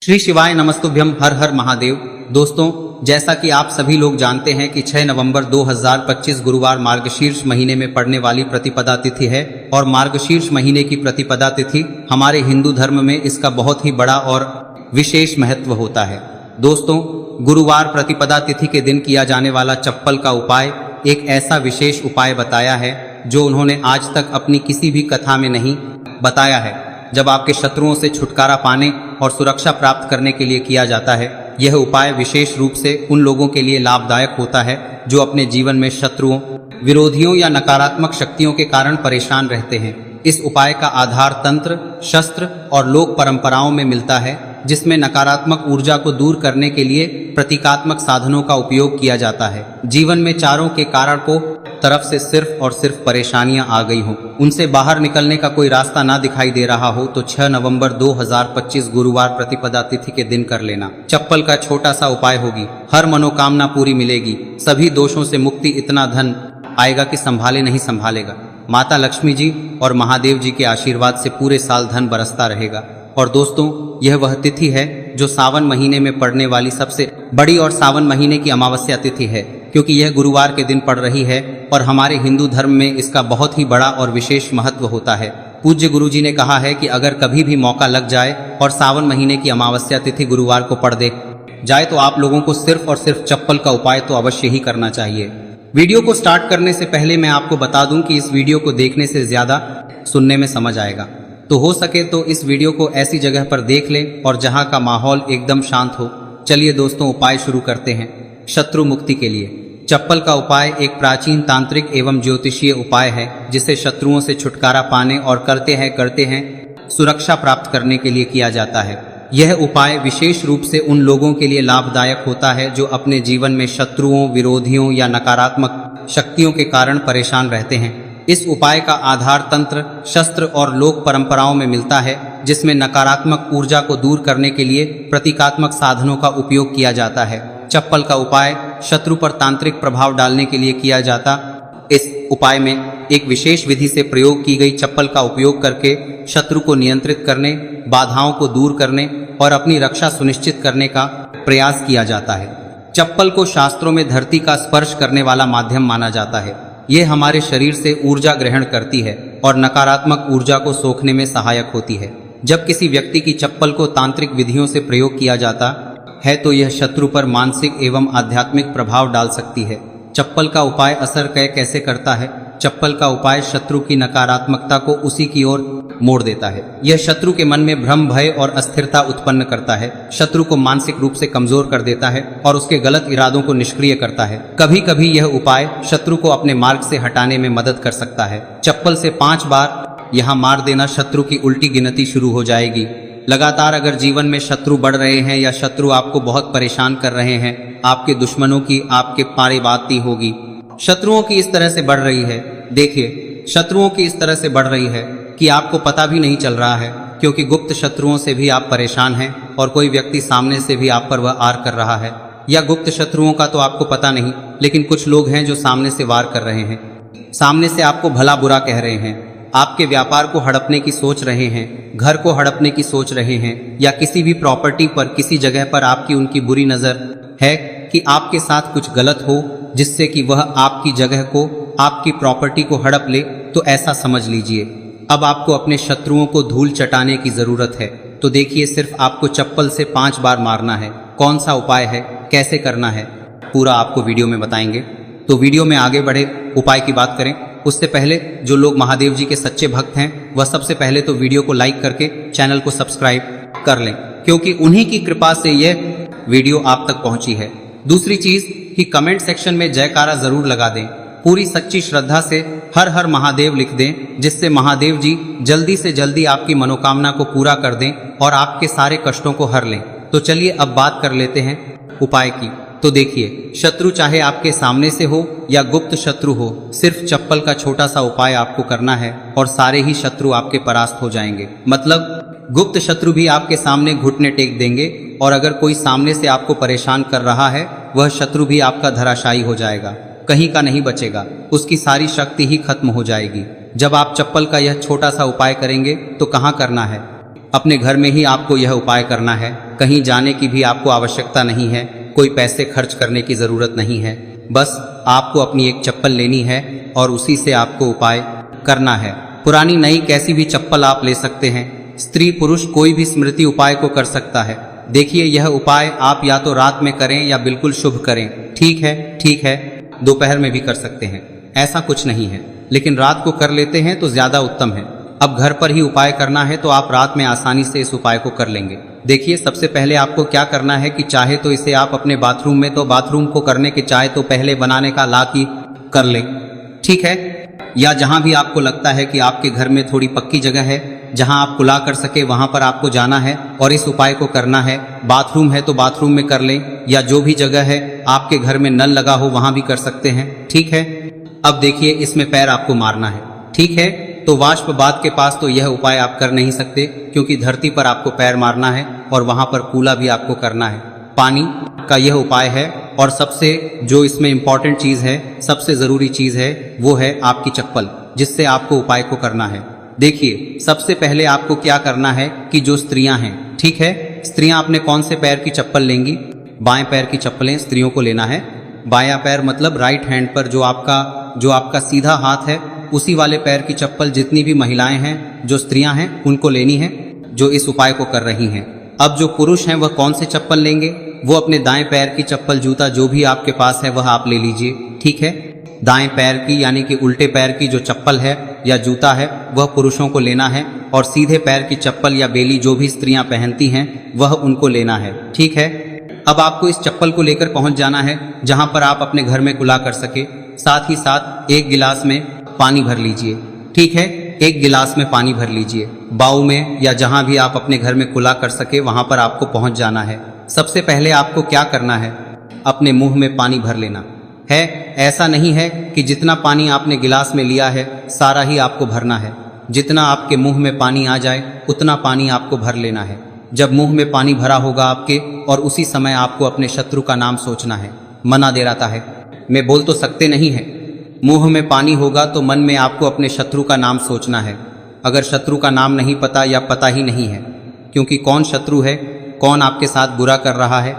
श्री शिवाय नमस्तुभ्यम। हर हर महादेव। दोस्तों, जैसा कि आप सभी लोग जानते हैं कि 6 नवंबर 2025 गुरुवार मार्गशीर्ष महीने में पड़ने वाली प्रतिपदा तिथि है और मार्गशीर्ष महीने की प्रतिपदा तिथि हमारे हिंदू धर्म में इसका बहुत ही बड़ा और विशेष महत्व होता है। दोस्तों, गुरुवार प्रतिपदा तिथि के दिन किया जाने वाला चप्पल का उपाय एक ऐसा विशेष उपाय बताया है जो उन्होंने आज तक अपनी किसी भी कथा में नहीं बताया है। जब आपके शत्रुओं से छुटकारा पाने और सुरक्षा प्राप्त करने के लिए किया जाता है, यह उपाय विशेष रूप से उन लोगों के लिए लाभदायक होता है जो अपने जीवन में शत्रुओं, विरोधियों या नकारात्मक शक्तियों के कारण परेशान रहते हैं। इस उपाय का आधार तंत्र, शस्त्र और लोक परंपराओं में मिलता है, जिसमें नकारात्मक ऊर्जा को दूर करने के लिए प्रतीकात्मक साधनों का उपयोग किया जाता है। जीवन में चारों के कारण को तरफ से सिर्फ और सिर्फ परेशानियां आ गई हों, उनसे बाहर निकलने का कोई रास्ता ना दिखाई दे रहा हो, तो 6 नवंबर 2025 गुरुवार प्रतिपदा तिथि के दिन कर लेना। चप्पल का छोटा सा उपाय होगी, हर मनोकामना पूरी मिलेगी, सभी दोषों से मुक्ति, इतना धन आएगा कि संभाले नहीं संभालेगा। माता लक्ष्मी जी और महादेव जी के आशीर्वाद से पूरे साल धन बरसता रहेगा। और दोस्तों, यह वह तिथि है जो सावन महीने में पड़ने वाली सबसे बड़ी और सावन महीने की अमावस्या तिथि है, क्योंकि यह गुरुवार के दिन पड़ रही है और हमारे हिंदू धर्म में इसका बहुत ही बड़ा और विशेष महत्व होता है। पूज्य गुरु जी ने कहा है कि अगर कभी भी मौका लग जाए और सावन महीने की अमावस्या तिथि गुरुवार को पड़ दे जाए तो आप लोगों को सिर्फ और सिर्फ चप्पल का उपाय तो अवश्य ही करना चाहिए। वीडियो को स्टार्ट करने से पहले मैं आपको बता दूं कि इस वीडियो को देखने से ज्यादा सुनने में समझ आएगा, तो हो सके तो इस वीडियो को ऐसी जगह पर देख लें और जहां का माहौल एकदम शांत हो। चलिए दोस्तों, उपाय शुरू करते हैं। शत्रु मुक्ति के लिए चप्पल का उपाय एक प्राचीन तांत्रिक एवं ज्योतिषीय उपाय है, जिसे शत्रुओं से छुटकारा पाने और करते हैं सुरक्षा प्राप्त करने के लिए किया जाता है। यह उपाय विशेष रूप से उन लोगों के लिए लाभदायक होता है जो अपने जीवन में शत्रुओं, विरोधियों या नकारात्मक शक्तियों के कारण परेशान रहते हैं। इस उपाय का आधार तंत्र, शस्त्र और लोक परंपराओं में मिलता है, जिसमें नकारात्मक ऊर्जा को दूर करने के लिए प्रतीकात्मक साधनों का उपयोग किया जाता है। चप्पल का उपाय शत्रु पर तांत्रिक प्रभाव डालने के लिए किया जाता। इस उपाय में एक विशेष विधि से प्रयोग की गई चप्पल का उपयोग करके शत्रु को नियंत्रित करने, बाधाओं को दूर करने और अपनी रक्षा सुनिश्चित करने का प्रयास किया जाता है। चप्पल को शास्त्रों में धरती का स्पर्श करने वाला माध्यम माना जाता है। यह हमारे शरीर से ऊर्जा ग्रहण करती है और नकारात्मक ऊर्जा को सोखने में सहायक होती है। जब किसी व्यक्ति की चप्पल को तांत्रिक विधियों से प्रयोग किया जाता है तो यह शत्रु पर मानसिक एवं आध्यात्मिक प्रभाव डाल सकती है। चप्पल का उपाय असर कैसे करता है? चप्पल का उपाय शत्रु की नकारात्मकता को उसी की ओर मोड़ देता है। यह शत्रु के मन में भ्रम, भय और अस्थिरता उत्पन्न करता है, शत्रु को मानसिक रूप से कमजोर कर देता है और उसके गलत इरादों को निष्क्रिय करता है। कभी कभी यह उपाय शत्रु को अपने मार्ग से हटाने में मदद कर सकता है। चप्पल से 5 बार यहाँ मार देना, शत्रु की उल्टी गिनती शुरू हो जाएगी। लगातार अगर जीवन में शत्रु बढ़ रहे हैं या शत्रु आपको बहुत परेशान कर रहे हैं, आपके दुश्मनों की आपके पारे बाती होगी। शत्रुओं की इस तरह से बढ़ रही है, देखिए, शत्रुओं की इस तरह से बढ़ रही है कि आपको पता भी नहीं चल रहा है, क्योंकि गुप्त शत्रुओं से भी आप परेशान हैं और कोई व्यक्ति सामने से भी आप पर वह आर कर रहा है। या गुप्त शत्रुओं का तो आपको पता नहीं, लेकिन कुछ लोग हैं जो सामने से वार कर रहे हैं, सामने से आपको भला बुरा कह रहे हैं, आपके व्यापार को हड़पने की सोच रहे हैं, घर को हड़पने की सोच रहे हैं, या किसी भी प्रॉपर्टी पर, किसी जगह पर आपकी उनकी बुरी नजर है कि आपके साथ कुछ गलत हो जिससे कि वह आपकी जगह को, आपकी प्रॉपर्टी को हड़प ले, तो ऐसा समझ लीजिए अब आपको अपने शत्रुओं को धूल चटाने की जरूरत है। तो देखिए, सिर्फ आपको चप्पल से 5 बार मारना है। कौन सा उपाय है, कैसे करना है, पूरा आपको वीडियो में बताएंगे। तो वीडियो में आगे बढ़े, उपाय की बात करें उससे पहले जो लोग महादेव जी के सच्चे भक्त हैं, वह सबसे पहले तो वीडियो को लाइक करके चैनल को सब्सक्राइब कर लें, क्योंकि उन्हीं की कृपा से यह वीडियो आप तक पहुंची है। दूसरी चीज कि कमेंट सेक्शन में जयकारा जरूर लगा दें, पूरी सच्ची श्रद्धा से हर हर महादेव लिख दें, जिससे महादेव जी जल्दी से जल्दी आपकी मनोकामना को पूरा कर दें और आपके सारे कष्टों को हर लें। तो चलिए अब बात कर लेते हैं उपाय की। तो देखिए, शत्रु चाहे आपके सामने से हो या गुप्त शत्रु हो, सिर्फ चप्पल का छोटा सा उपाय आपको करना है और सारे ही शत्रु आपके परास्त हो जाएंगे। मतलब गुप्त शत्रु भी आपके सामने घुटने टेक देंगे और अगर कोई सामने से आपको परेशान कर रहा है, वह शत्रु भी आपका धराशायी हो जाएगा, कहीं का नहीं बचेगा, उसकी सारी शक्ति ही खत्म हो जाएगी। जब आप चप्पल का यह छोटा सा उपाय करेंगे तो कहाँ करना है? अपने घर में ही आपको यह उपाय करना है। कहीं जाने की भी आपको आवश्यकता नहीं है, कोई पैसे खर्च करने की ज़रूरत नहीं है। बस आपको अपनी एक चप्पल लेनी है और उसी से आपको उपाय करना है। पुरानी नई कैसी भी चप्पल आप ले सकते हैं। स्त्री पुरुष कोई भी स्मृति उपाय को कर सकता है। देखिए, यह उपाय आप या तो रात में करें या बिल्कुल शुभ करें। ठीक है, दोपहर में भी कर सकते हैं, ऐसा कुछ नहीं है, लेकिन रात को कर लेते हैं तो ज्यादा उत्तम है। अब घर पर ही उपाय करना है तो आप रात में आसानी से इस उपाय को कर लेंगे। देखिए, सबसे पहले आपको क्या करना है कि चाहे तो इसे आप अपने बाथरूम में, तो बाथरूम को करने के चाहे तो पहले बनाने का ला की कर ले, ठीक है, या जहां भी आपको लगता है कि आपके घर में थोड़ी पक्की जगह है जहां आप कुला कर सके, वहां पर आपको जाना है और इस उपाय को करना है। बाथरूम है तो बाथरूम में कर लें, या जो भी जगह है आपके घर में नल लगा हो वहां भी कर सकते हैं, ठीक है। अब देखिए, इसमें पैर आपको मारना है, ठीक है। तो वाष्प बात के पास तो यह उपाय आप कर नहीं सकते, क्योंकि धरती पर आपको पैर मारना है और वहां पर कूला भी आपको करना है। पानी का यह उपाय है, और सबसे जो इसमें इंपॉर्टेंट चीज है, सबसे जरूरी चीज है, वो है आपकी चप्पल, जिससे आपको उपाय को करना है। देखिए, सबसे पहले आपको क्या करना है कि जो स्त्रियां हैं, ठीक है, स्त्रियां अपने कौन से पैर की चप्पल लेंगी? बाएं पैर की चप्पलें स्त्रियों को लेना है। बायां पैर मतलब राइट हैंड पर जो आपका सीधा हाथ है, उसी वाले पैर की चप्पल जितनी भी महिलाएं हैं, जो स्त्रियां हैं, उनको लेनी है, जो इस उपाय को कर रही हैं। अब जो पुरुष हैं वह कौन से चप्पल लेंगे? वो अपने दाएं पैर की चप्पल, जूता जो भी आपके पास है वह आप ले लीजिए, ठीक है। दाएं पैर की यानी कि उल्टे पैर की जो चप्पल है या जूता है वह पुरुषों को लेना है, और सीधे पैर की चप्पल या बेली जो भी स्त्रियां पहनती हैं वह उनको लेना है, ठीक है। अब आपको इस चप्पल को लेकर पहुंच जाना है जहां पर आप अपने घर में कुला कर सके। साथ ही साथ एक गिलास में पानी भर लीजिए, ठीक है, एक गिलास में पानी भर लीजिए। बाऊ में या जहां भी आप अपने घर में कुला कर सके वहां पर आपको पहुंच जाना है। सबसे पहले आपको क्या करना है? अपने मुंह में पानी भर लेना है। ऐसा नहीं है कि जितना पानी आपने गिलास में लिया है सारा ही आपको भरना है। जितना आपके मुंह में पानी आ जाए उतना पानी आपको भर लेना है। जब मुंह में पानी भरा होगा आपके, और उसी समय आपको अपने शत्रु का नाम सोचना है। मना दे रहा है, मैं बोल तो सकते नहीं है। मुंह में पानी होगा तो मन में आपको अपने शत्रु का नाम सोचना है। अगर शत्रु का नाम नहीं पता या पता ही नहीं है, क्योंकि कौन शत्रु है, कौन आपके साथ बुरा कर रहा है,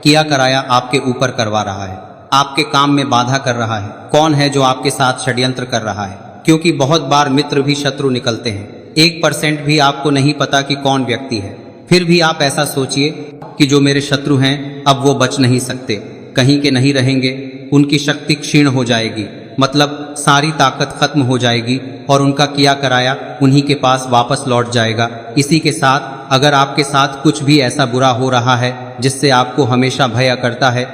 किया कराया आपके ऊपर करवा रहा है, आपके काम में बाधा कर रहा है, कौन है जो आपके साथ षड्यंत्र कर रहा है। क्योंकि बहुत बार मित्र भी शत्रु निकलते हैं। 1% भी आपको नहीं पता कि कौन व्यक्ति है। फिर भी आप ऐसा सोचिए कि जो मेरे शत्रु हैं अब वो बच नहीं सकते, कहीं के नहीं रहेंगे, उनकी शक्ति क्षीण हो जाएगी, मतलब सारी ताकत खत्म हो जाएगी और उनका किया कराया उन्हीं के पास वापस लौट जाएगा। इसी के साथ अगर आपके साथ कुछ भी ऐसा बुरा हो रहा है जिससे आपको हमेशा भय करता है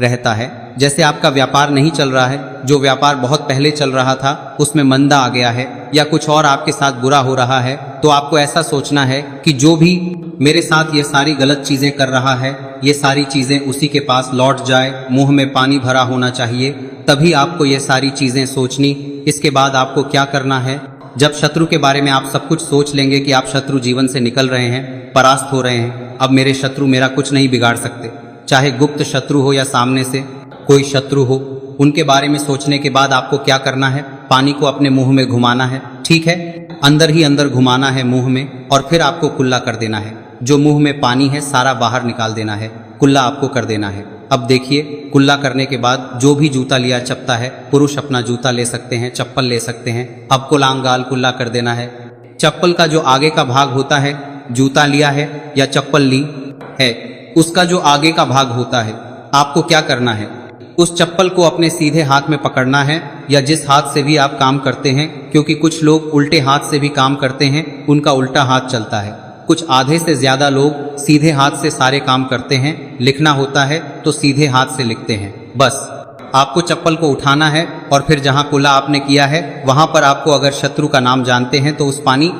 रहता है, जैसे आपका व्यापार नहीं चल रहा है, जो व्यापार बहुत पहले चल रहा था उसमें मंदा आ गया है, या कुछ और आपके साथ बुरा हो रहा है, तो आपको ऐसा सोचना है कि जो भी मेरे साथ ये सारी गलत चीजें कर रहा है, ये सारी चीजें उसी के पास लौट जाए। मुंह में पानी भरा होना चाहिए, तभी आपको ये सारी चीजें सोचनी। इसके बाद आपको क्या करना है? जब शत्रु के बारे में आप सब कुछ सोच लेंगे कि आप शत्रु जीवन से निकल रहे हैं, परास्त हो रहे हैं, अब मेरे शत्रु मेरा कुछ नहीं बिगाड़ सकते, चाहे गुप्त शत्रु हो या सामने से कोई शत्रु हो, उनके बारे में सोचने के बाद आपको क्या करना है? पानी को अपने मुंह में घुमाना है, ठीक है, अंदर ही अंदर घुमाना है मुंह में, और फिर आपको कुल्ला कर देना है। जो मुंह में पानी है सारा बाहर निकाल देना है, कुल्ला आपको कर देना है। अब देखिए, कुल्ला करने के बाद जो भी जूता लिया चपता है, पुरुष अपना जूता ले सकते हैं, चप्पल ले सकते हैं। अब कुलांगाल कुल्ला कर देना है। चप्पल का जो आगे का भाग होता है, जूता लिया है या चप्पल ली है, उसका जो आगे का भाग होता है, आपको क्या करना है? उस चप्पल को अपने सीधे हाथ में पकड़ना है, या जिस हाथ से भी आप काम करते हैं, क्योंकि कुछ लोग उल्टे हाथ से भी काम करते हैं, उनका उल्टा हाथ चलता है। कुछ आधे से ज्यादा लोग सीधे हाथ से सारे काम करते हैं। लिखना होता है तो सीधे हाथ से लिखते हैं। बस आपको चप्पल को उठाना है और फिर जहां कुल्ला आपने किया है वहां पर आपको, अगर शत्रु का नाम जानते हैं, तो उस पानी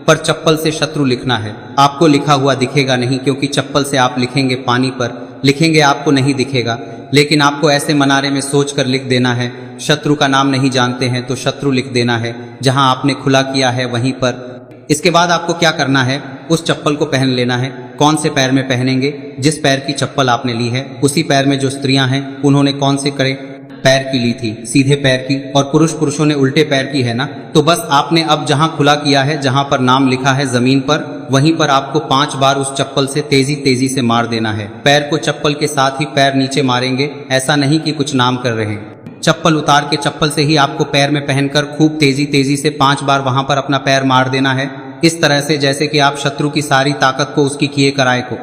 पर चप्पल से शत्रु लिखना है। आपको लिखा हुआ दिखेगा नहीं, क्योंकि चप्पल से आप लिखेंगे, पानी पर लिखेंगे, आपको नहीं दिखेगा, लेकिन आपको ऐसे मनारे में सोच कर लिख देना है। शत्रु का नाम नहीं जानते हैं तो शत्रु लिख देना है, जहां आपने खुला किया है वहीं पर। इसके बाद आपको क्या करना है? उस चप्पल को पहन लेना है। कौन से पैर में पहनेंगे? जिस पैर की चप्पल आपने ली है उसी पैर में। जो स्त्रियां हैं उन्होंने कौन से पैर की ली थी? सीधे पैर की। और पुरुषों ने उल्टे पैर की है ना। तो बस आपने अब जहां खुला किया है, जहां पर नाम लिखा है जमीन पर, वहीं पर आपको 5 बार उस चप्पल से तेजी तेजी से मार देना है। पैर को चप्पल के साथ ही पैर नीचे मारेंगे, ऐसा नहीं कि कुछ नाम कर रहे हैं। चप्पल उतार के चप्पल से ही आपको पैर में पहनकर खूब तेजी तेजी से 5 बार वहां पर अपना पैर मार देना है। इस तरह से जैसे कि आप शत्रु की सारी ताकत को, उसकी किए कराए को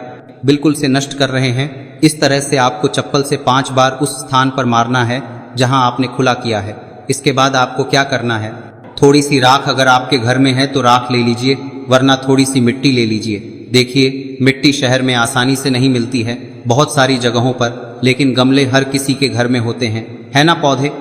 बिल्कुल से नष्ट कर रहे हैं। इस तरह से आपको चप्पल से 5 बार उस स्थान पर मारना है जहां आपने खुला किया है। इसके बाद आपको क्या करना है, थोड़ी सी राख अगर आपके घर में है तो राख ले लीजिए, वरना थोड़ी सी मिट्टी ले लीजिए। देखिए, मिट्टी शहर में आसानी से नहीं मिलती है बहुत सारी जगहों पर, लेकिन गमले हर किसी के घर में होते हैं, है ना। पौधे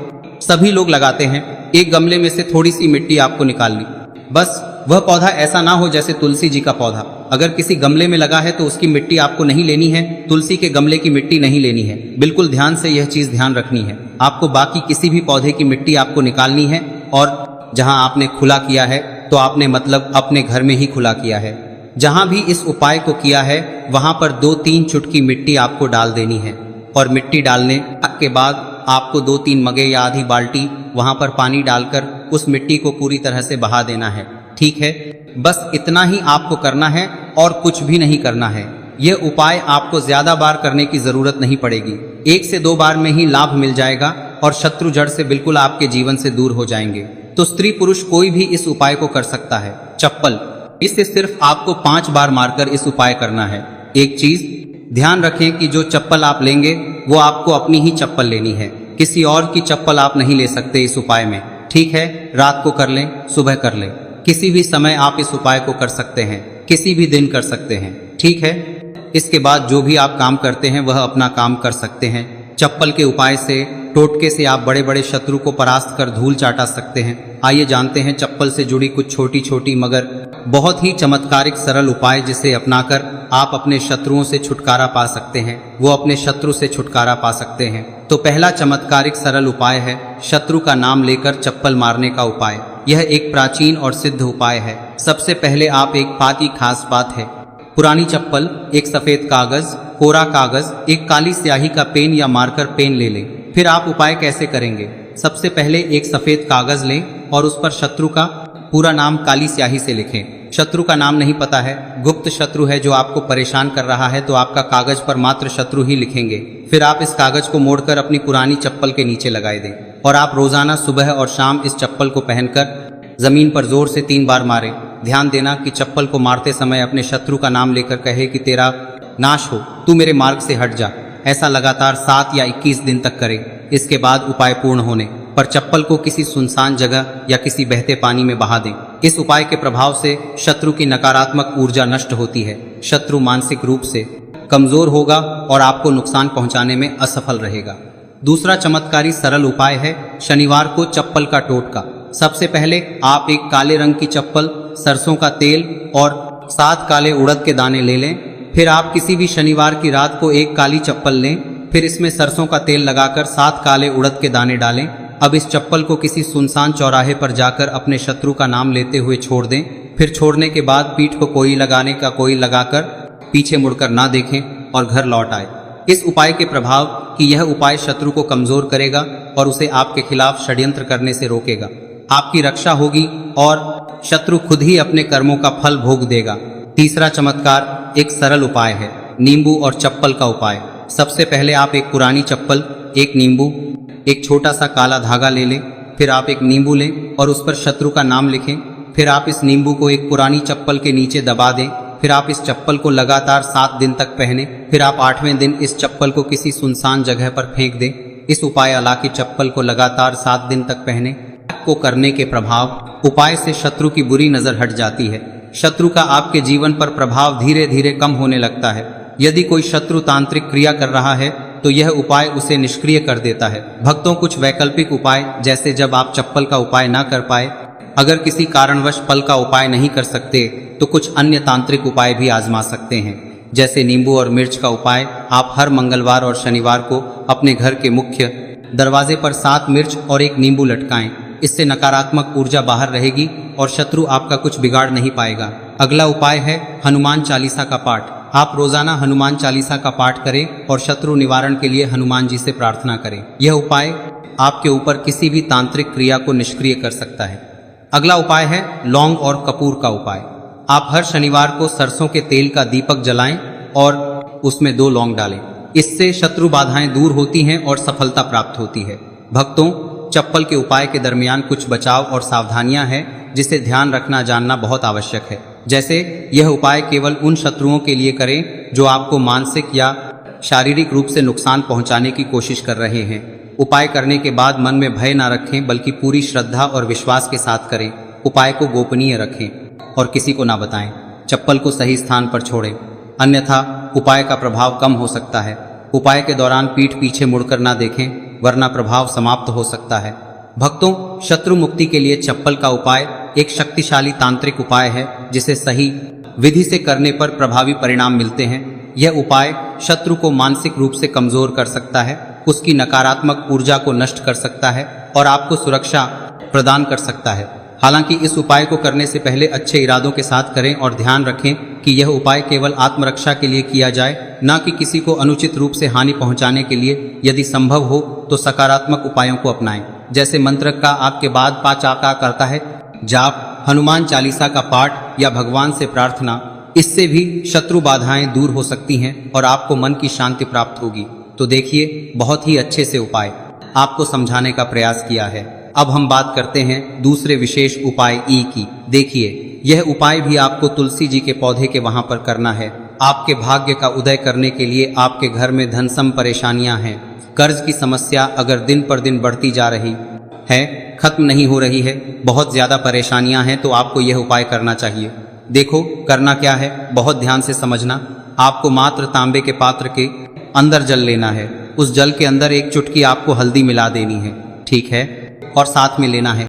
सभी लोग लगाते हैं। एक गमले में से थोड़ी सी मिट्टी आपको निकालनी, बस वह पौधा ऐसा ना हो जैसे तुलसी जी का पौधा अगर किसी गमले में लगा है तो उसकी मिट्टी आपको नहीं लेनी है, तुलसी के गमले की मिट्टी नहीं लेनी है। बिल्कुल ध्यान से यह चीज ध्यान रखनी है। आपको बाकी किसी भी पौधे की मिट्टी आपको निकालनी है, और जहां आपने खुला किया है तो आपने मतलब अपने घर में ही खुला किया है। जहां भी इस उपाय को किया है वहां पर 2-3 चुटकी मिट्टी आपको डाल देनी है, और मिट्टी डालने के बाद आपको 2-3 मगे या आधी बाल्टी वहां पर पानी डालकर उस मिट्टी को पूरी तरह से बहा देना है। ठीक है, बस इतना ही आपको करना है और कुछ भी नहीं करना है। यह उपाय आपको ज्यादा बार करने की जरूरत नहीं पड़ेगी, 1 से 2 बार में ही लाभ मिल जाएगा और शत्रु जड़ से बिल्कुल आपके जीवन से दूर हो जाएंगे। तो स्त्री पुरुष कोई भी इस उपाय को कर सकता है। चप्पल, इससे सिर्फ आपको 5 बार मारकर इस उपाय करना है। एक चीज ध्यान रखें कि जो चप्पल आप लेंगे वो आपको अपनी ही चप्पल लेनी है, किसी और की चप्पल आप नहीं ले सकते इस उपाय में। ठीक है, रात को कर लें, सुबह कर लें, किसी भी समय आप इस उपाय को कर सकते हैं, किसी भी दिन कर सकते हैं। ठीक है, इसके बाद जो भी आप काम करते हैं वह अपना काम कर सकते हैं। चप्पल के उपाय से, टोटके से आप बड़े बड़े शत्रु को परास्त कर धूल चाटा सकते हैं। आइए जानते हैं चप्पल से जुड़ी कुछ छोटी छोटी मगर बहुत ही चमत्कारिक सरल उपाय, जिसे अपनाकर आप अपने शत्रुओं से छुटकारा पा सकते हैं, वो अपने शत्रु से छुटकारा पा सकते हैं। तो पहला चमत्कारिक सरल उपाय है शत्रु का नाम लेकर चप्पल मारने का उपाय। यह एक प्राचीन और सिद्ध उपाय है। सबसे पहले आप एक बात की खास बात है, पुरानी चप्पल, एक सफेद कागज, कोरा कागज, एक काली स्याही का पेन या मार्कर पेन ले लें। फिर आप उपाय कैसे करेंगे, सबसे पहले एक सफेद कागज लें और उस पर शत्रु का पूरा नाम काली स्याही से लिखें। शत्रु का नाम नहीं पता है, गुप्त शत्रु है जो आपको परेशान कर रहा है, तो आपका कागज पर मात्र शत्रु ही लिखेंगे। फिर आप इस कागज को मोड़कर अपनी पुरानी चप्पल के नीचे लगाए दें और आप रोजाना सुबह और शाम इस चप्पल को पहनकर जमीन पर जोर से 3 बार मारें। ध्यान देना कि चप्पल को मारते समय अपने शत्रु का नाम लेकर कहे कि तेरा नाश हो, तू मेरे मार्ग से हट जा। ऐसा लगातार 7 या 21 दिन तक करें। इसके बाद उपाय पूर्ण होने पर चप्पल को किसी सुनसान जगह या किसी बहते पानी में बहा दें। इस उपाय के प्रभाव से शत्रु की नकारात्मक ऊर्जा नष्ट होती है, शत्रु मानसिक रूप से कमजोर होगा और आपको नुकसान पहुंचाने में असफल रहेगा। दूसरा चमत्कारी सरल उपाय है शनिवार को चप्पल का टोटका। सबसे पहले आप एक काले रंग की चप्पल, सरसों का तेल और 7 काले उड़द के दाने ले लें। फिर आप किसी भी शनिवार की रात को एक काली चप्पल लें, फिर इसमें सरसों का तेल लगाकर 7 काले उड़द के दाने डालें। अब इस चप्पल को किसी सुनसान चौराहे पर जाकर अपने शत्रु का नाम लेते हुए छोड़ दें। फिर छोड़ने के बाद पीठ को कोई लगाने का कोई लगाकर पीछे मुड़कर ना देखें और घर लौट आए। इस उपाय के प्रभाव कि यह उपाय शत्रु को कमजोर करेगा और उसे आपके खिलाफ षड्यंत्र करने से रोकेगा। आपकी रक्षा होगी और शत्रु खुद ही अपने कर्मों का फल भोग देगा। तीसरा चमत्कार एक सरल उपाय है नींबू और चप्पल का उपाय। सबसे पहले आप एक पुरानी चप्पल, एक नींबू, एक छोटा सा काला धागा ले लें। फिर आप एक नींबू लें और उस पर शत्रु का नाम लिखें। फिर आप इस नींबू को एक पुरानी चप्पल के नीचे दबा दें। फिर आप इस चप्पल को लगातार 7 दिन तक पहने। फिर आप 8वें दिन इस चप्पल को किसी सुनसान जगह पर फेंक दें। इस उपाय अला की चप्पल को लगातार 7 दिन तक पहने को करने के प्रभाव उपाय से शत्रु की बुरी नजर हट जाती है। शत्रु का आपके जीवन पर प्रभाव धीरे धीरे कम होने लगता है। यदि कोई शत्रु तांत्रिक क्रिया कर रहा है तो यह उपाय उसे निष्क्रिय कर देता है। भक्तों, कुछ वैकल्पिक उपाय, जैसे जब आप चप्पल का उपाय ना कर पाए, अगर किसी कारणवश फल का उपाय नहीं कर सकते तो कुछ अन्य तांत्रिक उपाय भी आजमा सकते हैं। जैसे नींबू और मिर्च का उपाय आप हर मंगलवार और शनिवार को अपने घर के मुख्य दरवाजे पर 7 मिर्च और 1 नींबू लटकाएं। इससे नकारात्मक ऊर्जा बाहर रहेगी और शत्रु आपका कुछ बिगाड़ नहीं पाएगा। अगला उपाय है हनुमान चालीसा का पाठ। आप रोजाना हनुमान चालीसा का पाठ करें और शत्रु निवारण के लिए हनुमान जी से प्रार्थना करें। यह उपाय आपके ऊपर किसी भी तांत्रिक क्रिया को निष्क्रिय कर सकता है। अगला उपाय है लौंग और कपूर का उपाय। आप हर शनिवार को सरसों के तेल का दीपक जलाएं और उसमें 2 लौंग डालें। इससे शत्रु बाधाएं दूर होती हैं और सफलता प्राप्त होती है। भक्तों, चप्पल के उपाय के दरमियान कुछ बचाव और सावधानियां हैं जिसे ध्यान रखना जानना बहुत आवश्यक है। जैसे यह उपाय केवल उन शत्रुओं के लिए करें जो आपको मानसिक या शारीरिक रूप से नुकसान पहुंचाने की कोशिश कर रहे हैं। उपाय करने के बाद मन में भय न रखें, बल्कि पूरी श्रद्धा और विश्वास के साथ करें। उपाय को गोपनीय रखें और किसी को ना बताएं। चप्पल को सही स्थान पर छोड़ें, अन्यथा उपाय का प्रभाव कम हो सकता है। उपाय के दौरान पीठ पीछे मुड़कर ना देखें, वरना प्रभाव समाप्त हो सकता है। भक्तों, शत्रु मुक्ति के लिए चप्पल का उपाय एक शक्तिशाली तांत्रिक उपाय है जिसे सही विधि से करने पर प्रभावी परिणाम मिलते हैं। यह उपाय शत्रु को मानसिक रूप से कमजोर कर सकता है, उसकी नकारात्मक ऊर्जा को नष्ट कर सकता है और आपको सुरक्षा प्रदान कर सकता है। हालांकि इस उपाय को करने से पहले अच्छे इरादों के साथ करें और ध्यान रखें कि यह उपाय केवल आत्मरक्षा के लिए किया जाए, न कि किसी को अनुचित रूप से हानि पहुंचाने के लिए। यदि संभव हो तो सकारात्मक उपायों को अपनाएं, जैसे मंत्र का आपके बाद 5 आका करता है, जाप, हनुमान चालीसा का पाठ या भगवान से प्रार्थना। इससे भी शत्रु बाधाएं दूर हो सकती हैं और आपको मन की शांति प्राप्त होगी। तो देखिए, बहुत ही अच्छे से उपाय आपको समझाने का प्रयास किया है। अब हम बात करते हैं दूसरे विशेष उपाय ई की। देखिए, यह उपाय भी आपको तुलसी जी के पौधे के वहां पर करना है। आपके भाग्य का उदय करने के लिए आपके घर में धन सम परेशानियां हैं, कर्ज की समस्या अगर दिन पर दिन बढ़ती जा रही है, खत्म नहीं हो रही है, बहुत ज्यादा परेशानियां हैं, तो आपको यह उपाय करना चाहिए। देखो करना क्या है, बहुत ध्यान से समझना। आपको मात्र तांबे के पात्र के अंदर जल लेना है। उस जल के अंदर 1 चुटकी आपको हल्दी मिला देनी है, ठीक है, और साथ में लेना है